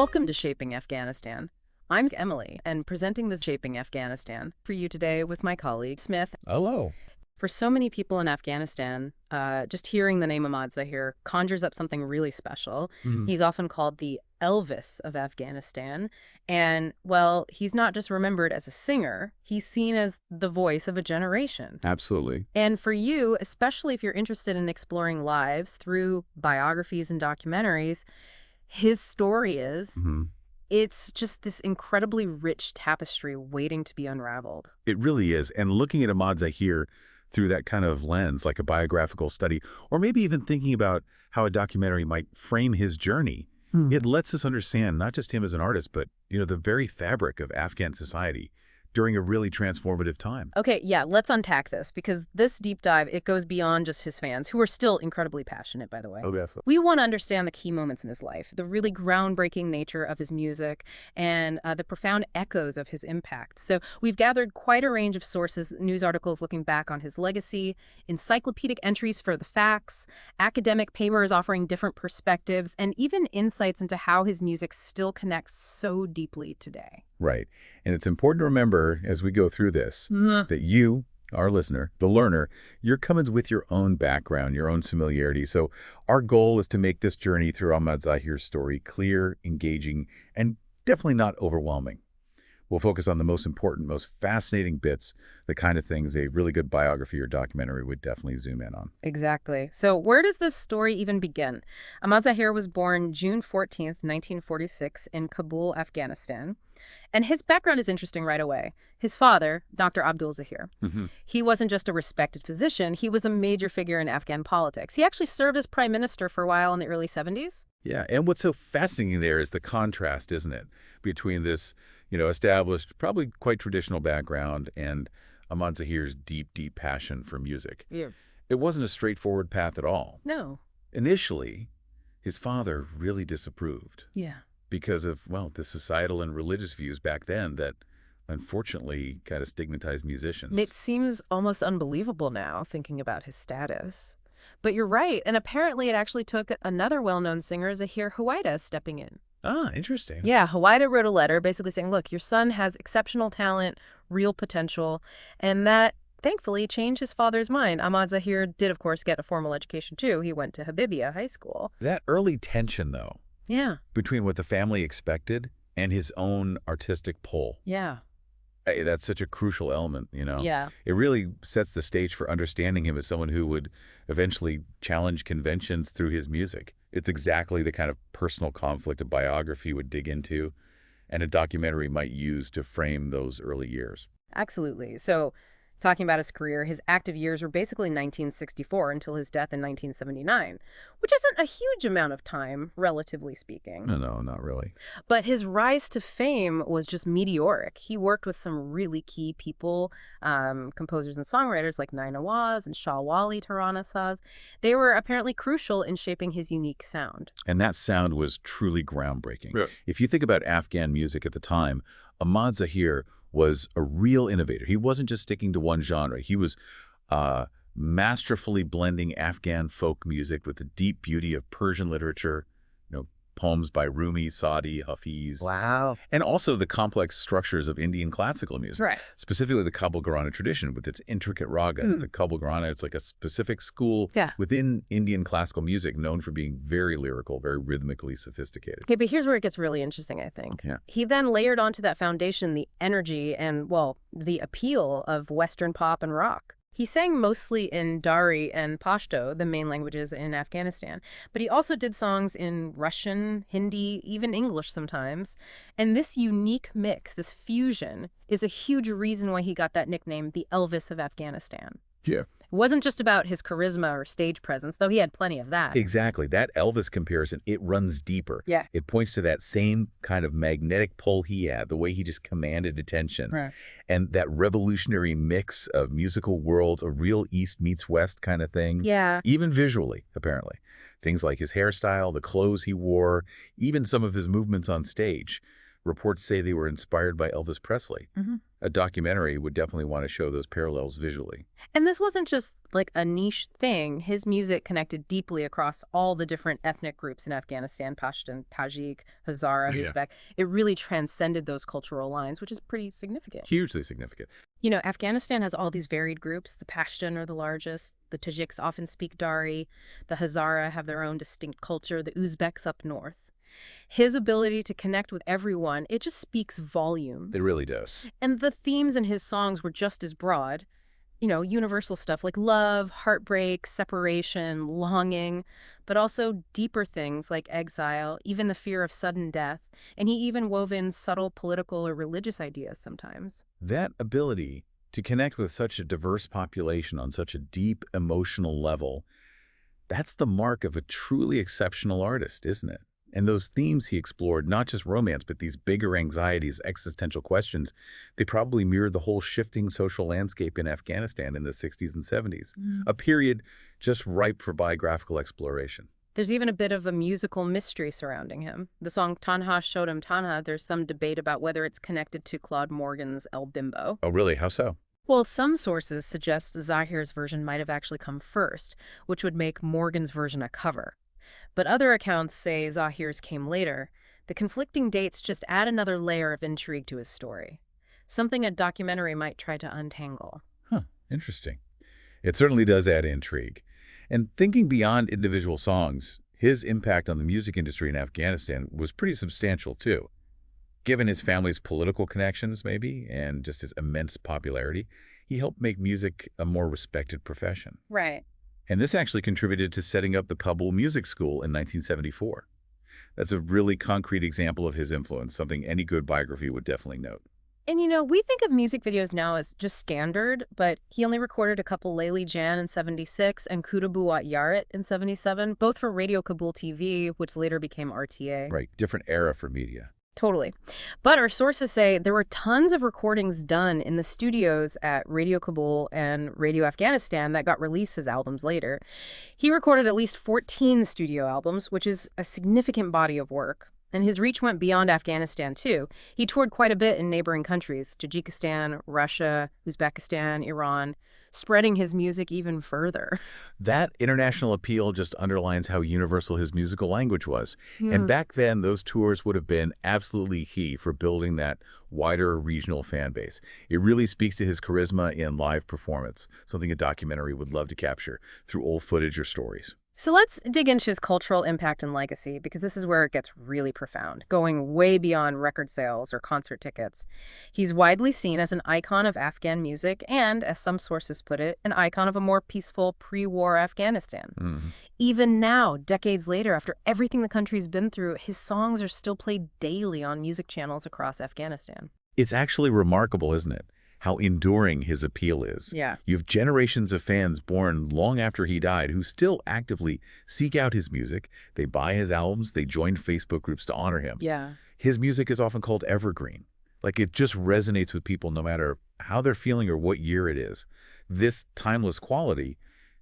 Welcome to Shaping Afghanistan. I'm Emily, and presenting this Shaping Afghanistan for you today with my colleague, Smith. Hello. For so many people in Afghanistan, just hearing the name Ahmad Zahir conjures up something really special. He's often called the Elvis of Afghanistan. And, well, he's not just remembered as a singer, he's seen as the voice of a generation. Absolutely. And for you, especially if you're interested in exploring lives through biographies and documentaries, his story is, it's just this incredibly rich tapestry waiting to be unraveled. It really is. And looking at Ahmad Zahir through that kind of lens, like a biographical study, or maybe even thinking about how a documentary might frame his journey, it lets us understand not just him as an artist, but, the very fabric of Afghan society during a really transformative time. Okay, yeah, let's unpack this, because this deep dive, it goes beyond just his fans, who are still incredibly passionate, by the way. Oh, definitely. We want to understand the key moments in his life, the really groundbreaking nature of his music, and the profound echoes of his impact. So we've gathered quite a range of sources, news articles looking back on his legacy, encyclopedic entries for the facts, academic papers offering different perspectives, and even insights into how his music still connects so deeply today. Right. And it's important to remember as we go through this that you, our listener, the learner, you're coming with your own background, your own familiarity. So our goal is to make this journey through Ahmad Zahir's story clear, engaging, and definitely not overwhelming. We'll focus on the most important, most fascinating bits, the kind of things a really good biography or documentary would definitely zoom in on. Exactly. So where does this story even begin? Ahmad Zahir was born June 14th, 1946 in Kabul, Afghanistan. And his background is interesting right away. His father, Dr. Abdul Zahir, he wasn't just a respected physician, he was a major figure in Afghan politics. He actually served as prime minister for a while in the early 70s. Yeah, and what's so fascinating there is the contrast, isn't it, between this, established, probably quite traditional background and Ahmad Zahir's deep, deep passion for music. Yeah. It wasn't a straightforward path at all. No. Initially, his father really disapproved. Yeah. Because of, well, the societal and religious views back then that unfortunately kind of stigmatized musicians. It seems almost unbelievable now, thinking about his status. But you're right, and apparently it actually took another well-known singer, Zahir Hawaida, stepping in. Ah, interesting. Yeah, Hawaida wrote a letter basically saying, look, your son has exceptional talent, real potential, and that thankfully changed his father's mind. Ahmad Zahir did, of course, get a formal education, too. He went to Habibia High School. That early tension, though, Yeah. between what the family expected and his own artistic pull. Yeah. Hey, that's such a crucial element, Yeah. It really sets the stage for understanding him as someone who would eventually challenge conventions through his music. It's exactly the kind of personal conflict a biography would dig into and a documentary might use to frame those early years. Absolutely. So, talking about his career, his active years were basically 1964 until his death in 1979, which isn't a huge amount of time, relatively speaking. No, not really. But his rise to fame was just meteoric. He worked with some really key people, composers and songwriters like Naina Waz and Shah Wali Tarana Saz. They were apparently crucial in shaping his unique sound. And that sound was truly groundbreaking. Yeah. If you think about Afghan music at the time, Ahmad Zahir was a real innovator. He wasn't just sticking to one genre. He was masterfully blending Afghan folk music with the deep beauty of Persian literature, poems by Rumi, Saadi, Hafiz. Wow. And also the complex structures of Indian classical music. Right. Specifically the Kabul Gharana tradition with its intricate ragas. The Kabul Gharana, it's like a specific school within Indian classical music known for being very lyrical, very rhythmically sophisticated. Okay, but here's where it gets really interesting, I think. Yeah. He then layered onto that foundation the energy and, well, the appeal of Western pop and rock. He sang mostly in Dari and Pashto, the main languages in Afghanistan, but he also did songs in Russian, Hindi, even English sometimes. And this unique mix, this fusion, is a huge reason why he got that nickname, the Elvis of Afghanistan. Yeah. It wasn't just about his charisma or stage presence, though he had plenty of that. Exactly. That Elvis comparison, it runs deeper. Yeah. It points to that same kind of magnetic pull he had, the way he just commanded attention. Right. And that revolutionary mix of musical worlds, a real East meets West kind of thing. Yeah. Even visually, apparently. Things like his hairstyle, the clothes he wore, even some of his movements on stage. Reports say they were inspired by Elvis Presley. Hmm. A documentary would definitely want to show those parallels visually. And this wasn't just like a niche thing. His music connected deeply across all the different ethnic groups in Afghanistan, Pashtun, Tajik, Hazara, Yeah. Uzbek. It really transcended those cultural lines, which is pretty significant. Hugely significant. You know, Afghanistan has all these varied groups. The Pashtun are the largest. The Tajiks often speak Dari. The Hazara have their own distinct culture. The Uzbeks up north. His ability to connect with everyone, it just speaks volumes. It really does. And the themes in his songs were just as broad. You know, universal stuff like love, heartbreak, separation, longing, but also deeper things like exile, even the fear of sudden death. And he even wove in subtle political or religious ideas sometimes. That ability to connect with such a diverse population on such a deep emotional level, that's the mark of a truly exceptional artist, isn't it? And those themes he explored, not just romance, but these bigger anxieties, existential questions, they probably mirrored the whole shifting social landscape in Afghanistan in the 60s and 70s, a period just ripe for biographical exploration. There's even a bit of a musical mystery surrounding him. The song Tanha Shodam Tanha, there's some debate about whether it's connected to Claude Morgan's El Bimbo. Oh, really? How so? Well, some sources suggest Zahir's version might have actually come first, which would make Morgan's version a cover. But other accounts say Zahir's came later. The conflicting dates just add another layer of intrigue to his story, something a documentary might try to untangle. Huh, interesting. It certainly does add intrigue. And thinking beyond individual songs, his impact on the music industry in Afghanistan was pretty substantial, too. Given his family's political connections, maybe, and just his immense popularity, he helped make music a more respected profession. Right. And this actually contributed to setting up the Kabul Music School in 1974. That's a really concrete example of his influence, something any good biography would definitely note. And you know, we think of music videos now as just standard, but he only recorded a couple Layli Jan in 76 and Kuda Buat Yarit in 77, both for Radio Kabul TV, which later became RTA. Right, different era for media. Totally. But our sources say there were tons of recordings done in the studios at Radio Kabul and Radio Afghanistan that got released as albums later. He recorded at least 14 studio albums, which is a significant body of work. And his reach went beyond Afghanistan, too. He toured quite a bit in neighboring countries, Tajikistan, Russia, Uzbekistan, Iran, spreading his music even further. That international appeal just underlines how universal his musical language was. And back then, those tours would have been absolutely key for building that wider regional fan base. It really speaks to his charisma in live performance, something a documentary would love to capture through old footage or stories. So let's dig into his cultural impact and legacy, because this is where it gets really profound, going way beyond record sales or concert tickets. He's widely seen as an icon of Afghan music and, as some sources put it, an icon of a more peaceful pre-war Afghanistan. Even now, decades later, after everything the country's been through, his songs are still played daily on music channels across Afghanistan. It's actually remarkable, isn't it? How enduring his appeal is. Yeah. You have generations of fans born long after he died who still actively seek out his music. They buy his albums. They join Facebook groups to honor him. Yeah. His music is often called evergreen. Like it just resonates with people no matter how they're feeling or what year it is. This timeless quality,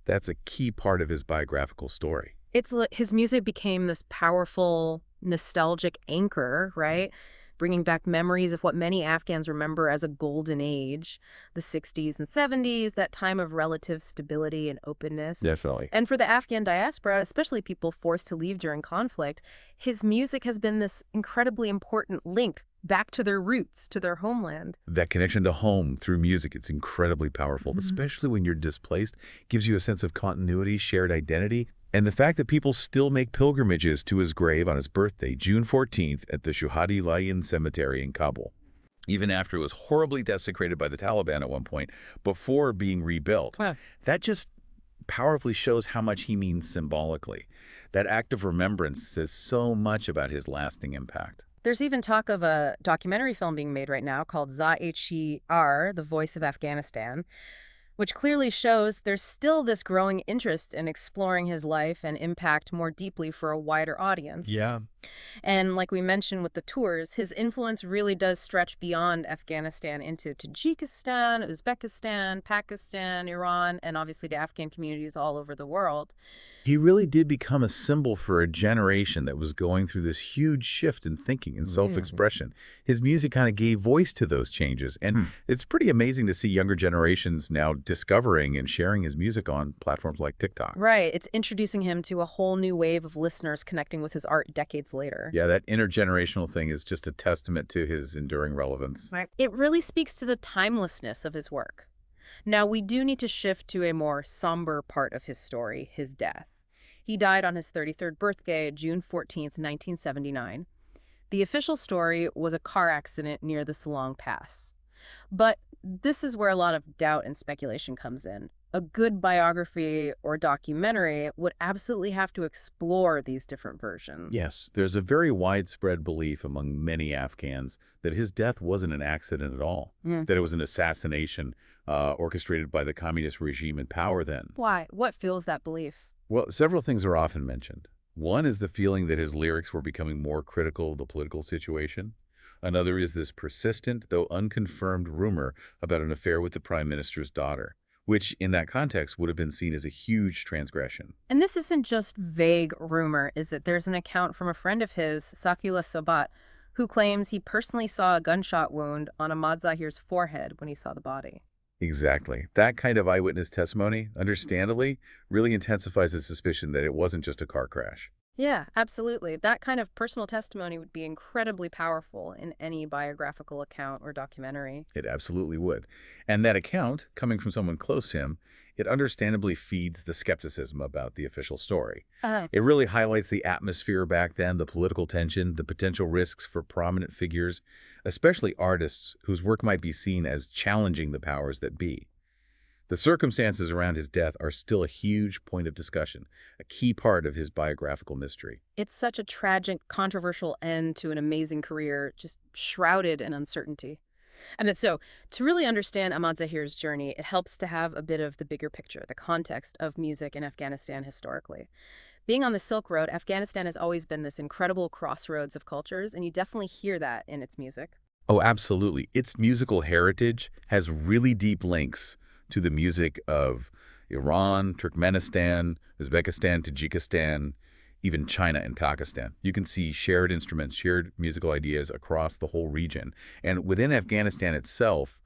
that's a key part of his biographical story. It's like his music became this powerful, nostalgic anchor, right? Bringing back memories of what many Afghans remember as a golden age, the 60s and 70s, that time of relative stability and openness. Definitely. And for the Afghan diaspora, especially people forced to leave during conflict, his music has been this incredibly important link back to their roots, to their homeland. That connection to home through music, it's incredibly powerful, especially when you're displaced. Gives you a sense of continuity, shared identity. And the fact that people still make pilgrimages to his grave on his birthday, June 14th, at the Shuhadi Layan Cemetery in Kabul, even after it was horribly desecrated by the Taliban at one point, before being rebuilt. Wow. That just powerfully shows how much he means symbolically. That act of remembrance says so much about his lasting impact. There's even talk of a documentary film being made right now called Zahir, The Voice of Afghanistan, which clearly shows there's still this growing interest in exploring his life and impact more deeply for a wider audience. Yeah, And like we mentioned with the tours, his influence really does stretch beyond Afghanistan into Tajikistan, Uzbekistan, Pakistan, Iran, and obviously to Afghan communities all over the world. He really did become a symbol for a generation that was going through this huge shift in thinking and Really? self-expression. His music kind of gave voice to those changes, and it's pretty amazing to see younger generations now discovering and sharing his music on platforms like TikTok. Right. It's introducing him to a whole new wave of listeners connecting with his art decades later. Yeah, that intergenerational thing is just a testament to his enduring relevance. Right. It really speaks to the timelessness of his work. Now, we do need to shift to a more somber part of his story, his death. He died on his 33rd birthday, June 14th, 1979. The official story was a car accident near the Salong Pass. But this is where a lot of doubt and speculation comes in. A good biography or documentary would absolutely have to explore these different versions. Yes, there's a very widespread belief among many Afghans that his death wasn't an accident at all, Mm. that it was an assassination orchestrated by the communist regime in power then. Why? What fuels that belief? Well, several things are often mentioned. One is the feeling that his lyrics were becoming more critical of the political situation. Another is this persistent, though unconfirmed, rumor about an affair with the prime minister's daughter, which in that context would have been seen as a huge transgression. And this isn't just vague rumor, is it? There's an account from a friend of his, Sakula Sobat, who claims he personally saw a gunshot wound on Ahmad Zahir's forehead when he saw the body. Exactly. That kind of eyewitness testimony, understandably, really intensifies the suspicion that it wasn't just a car crash. Yeah, absolutely. That kind of personal testimony would be incredibly powerful in any biographical account or documentary. It absolutely would. And that account, coming from someone close to him, it understandably feeds the skepticism about the official story. Oh. It really highlights the atmosphere back then, the political tension, the potential risks for prominent figures, especially artists whose work might be seen as challenging the powers that be. The circumstances around his death are still a huge point of discussion, a key part of his biographical mystery. It's such a tragic, controversial end to an amazing career, just shrouded in uncertainty. So, to really understand Ahmad Zahir's journey, it helps to have a bit of the bigger picture, the context of music in Afghanistan historically. Being on the Silk Road, Afghanistan has always been this incredible crossroads of cultures, and you definitely hear that in its music. Oh, absolutely. Its musical heritage has really deep links to the music of Iran, Turkmenistan, Uzbekistan, Tajikistan, even China and Pakistan. You can see shared instruments, shared musical ideas across the whole region. And within Afghanistan itself,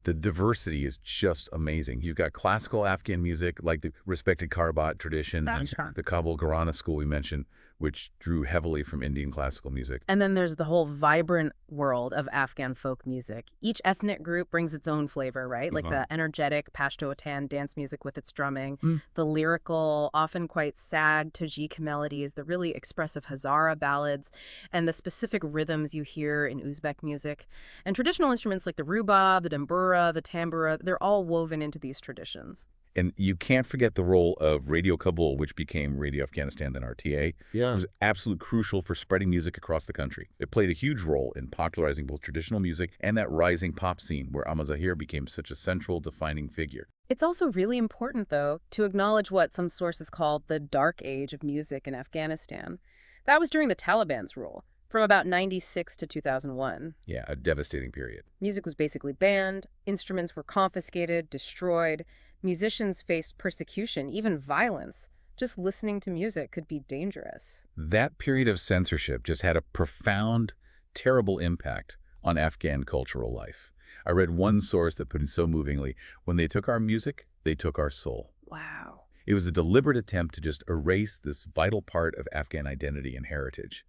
the diversity is just amazing. You've got classical Afghan music like the respected Karbat tradition, That's right. the Kabul Gharana school we mentioned, which drew heavily from Indian classical music. And then there's the whole vibrant world of Afghan folk music. Each ethnic group brings its own flavor, right? Like the energetic Pashto-Atan dance music with its drumming, the lyrical, often quite sad Tajik melodies, the really expressive Hazara ballads, and the specific rhythms you hear in Uzbek music. And traditional instruments like the rubab, the dambura, the tambura, they're all woven into these traditions. And you can't forget the role of Radio Kabul, which became Radio Afghanistan, then RTA. Yeah. It was absolutely crucial for spreading music across the country. It played a huge role in popularizing both traditional music and that rising pop scene where Ahmad Zahir became such a central defining figure. It's also really important, though, to acknowledge what some sources call the dark age of music in Afghanistan. That was during the Taliban's rule, from about 96 to 2001. Yeah, a devastating period. Music was basically banned, instruments were confiscated, destroyed, musicians faced persecution, even violence. Just listening to music could be dangerous. That period of censorship just had a profound, terrible impact on Afghan cultural life. I read one source that put it so movingly, when they took our music, they took our soul. Wow. It was a deliberate attempt to just erase this vital part of Afghan identity and heritage.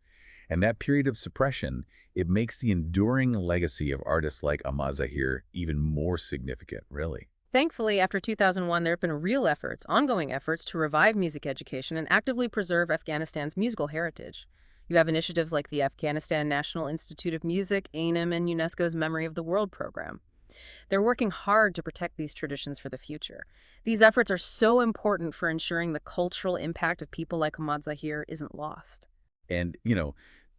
And that period of suppression, it makes the enduring legacy of artists like Ahmad Zahir even more significant, really. Thankfully, after 2001, there have been real efforts, ongoing efforts, to revive music education and actively preserve Afghanistan's musical heritage. You have initiatives like the Afghanistan National Institute of Music, ANIM, and UNESCO's Memory of the World program. They're working hard to protect these traditions for the future. These efforts are so important for ensuring the cultural impact of people like Ahmad Zahir isn't lost. And,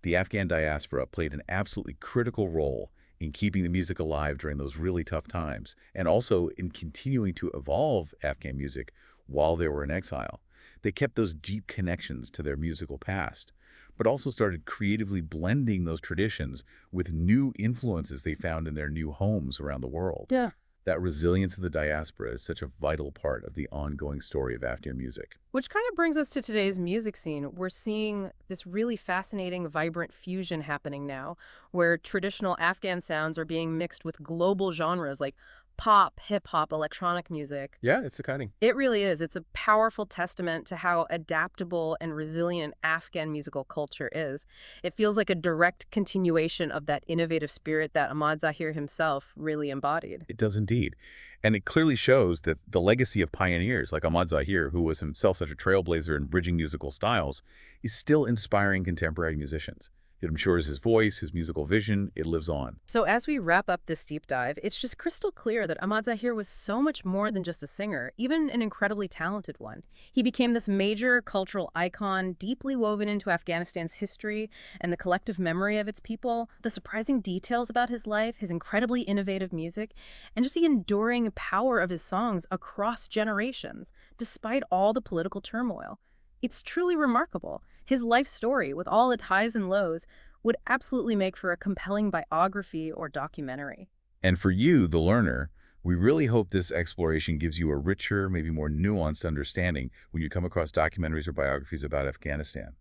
the Afghan diaspora played an absolutely critical role in keeping the music alive during those really tough times, and also in continuing to evolve Afghan music while they were in exile. They kept those deep connections to their musical past. but also started creatively blending those traditions with new influences they found in their new homes around the world. Yeah. That resilience of the diaspora is such a vital part of the ongoing story of Afghan music. Which kind of brings us to today's music scene. We're seeing this really fascinating, vibrant fusion happening now, where traditional Afghan sounds are being mixed with global genres like pop, hip hop, electronic music. Yeah, it's exciting. It really is. It's a powerful testament to how adaptable and resilient Afghan musical culture is. It feels like a direct continuation of that innovative spirit that Ahmad Zahir himself really embodied. It does indeed. And it clearly shows that the legacy of pioneers like Ahmad Zahir, who was himself such a trailblazer in bridging musical styles, is still inspiring contemporary musicians. It ensures his voice, his musical vision, it lives on. So as we wrap up this deep dive, it's just crystal clear that Ahmad Zahir was so much more than just a singer, even an incredibly talented one. He became this major cultural icon, deeply woven into Afghanistan's history and the collective memory of its people. The surprising details about his life, his incredibly innovative music, and just the enduring power of his songs across generations, despite all the political turmoil. It's truly remarkable. His life story, with all its highs and lows, would absolutely make for a compelling biography or documentary. And for you, the learner, we really hope this exploration gives you a richer, maybe more nuanced understanding when you come across documentaries or biographies about Afghanistan.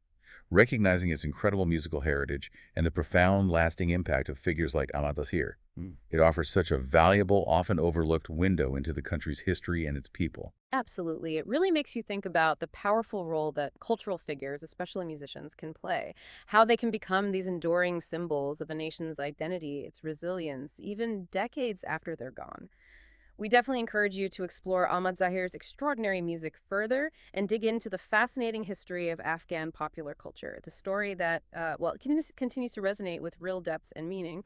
Recognizing its incredible musical heritage and the profound, lasting impact of figures like Ahmad Zahir. Mm. It offers such a valuable, often overlooked window into the country's history and its people. Absolutely. It really makes you think about the powerful role that cultural figures, especially musicians, can play, how they can become these enduring symbols of a nation's identity, its resilience, even decades after they're gone. We definitely encourage you to explore Ahmad Zahir's extraordinary music further and dig into the fascinating history of Afghan popular culture. It's a story that, well, it continues to resonate with real depth and meaning.